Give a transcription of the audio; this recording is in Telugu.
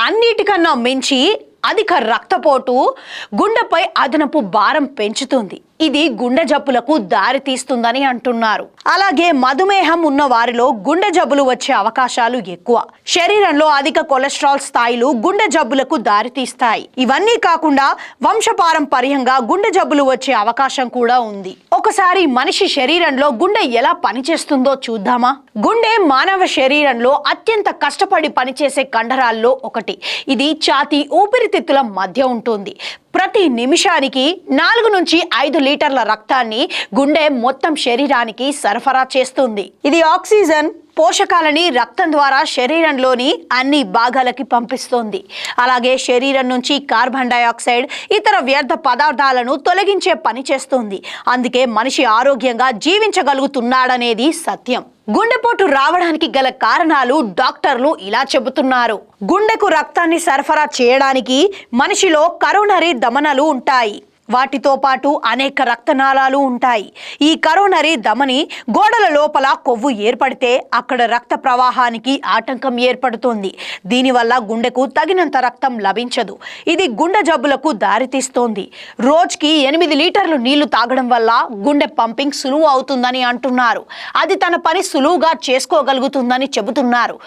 అన్నిటికన్నా మించి అధిక రక్తపోటు గుండెపై అదనపు భారం పెంచుతుంది. ఇది గుండె జబ్బులకు దారి తీస్తుందని అంటున్నారు. అలాగే మధుమేహం ఉన్న వారిలో గుండె జబ్బులు వచ్చే అవకాశాలు ఎక్కువ. శరీరంలో అధిక కొలెస్ట్రాల్ స్థాయిలు గుండె జబ్బులకు దారి తీస్తాయి. ఇవన్నీ కాకుండా వంశపారంపర్యంగా గుండె జబ్బులు వచ్చే అవకాశం కూడా ఉంది. ఒకసారి మనిషి శరీరంలో గుండె ఎలా పనిచేస్తుందో చూద్దామా? గుండె మానవ శరీరంలో అత్యంత కష్టపడి పనిచేసే కండరాల్లో ఒకటి. ఇది ఛాతీ ఊపిరితిత్తుల మధ్య ఉంటుంది. ప్రతి నిమిషానికి 4 నుంచి 5 లీటర్ల రక్తాన్ని గుండె మొత్తం శరీరానికి సరఫరా చేస్తుంది. ఇది ఆక్సిజన్, పోషకాలని రక్తం ద్వారా శరీరంలోని అన్ని భాగాలకి పంపిస్తుంది. అలాగే శరీరం నుంచి కార్బన్ డయాక్సైడ్, ఇతర వ్యర్థ పదార్థాలను తొలగించే పని చేస్తుంది. అందుకే మనిషి ఆరోగ్యంగా జీవించగలుగుతున్నాడనేది సత్యం. గుండెపోటు రావడానికి గల కారణాలు డాక్టర్లు ఇలా చెబుతున్నారు. గుండెకు రక్తాన్ని సరఫరా చేయడానికి మనిషిలో కరోనరీ ధమనులు ఉంటాయి. వాటితో పాటు అనేక రక్తనాళాలు ఉంటాయి. ఈ కరోనరీ ధమని గోడల లోపల కొవ్వు ఏర్పడితే అక్కడ రక్త ప్రవాహానికి ఆటంకం ఏర్పడుతుంది. దీనివల్ల గుండెకు తగినంత రక్తం లభించదు. ఇది గుండె జబ్బులకు దారితీస్తోంది. రోజుకి 8 లీటర్లు నీళ్లు తాగడం వల్ల గుండె పంపింగ్ సులువు అవుతుందని అంటున్నారు. అది తన పని సులువుగా చేసుకోగలుగుతుందని చెబుతున్నారు.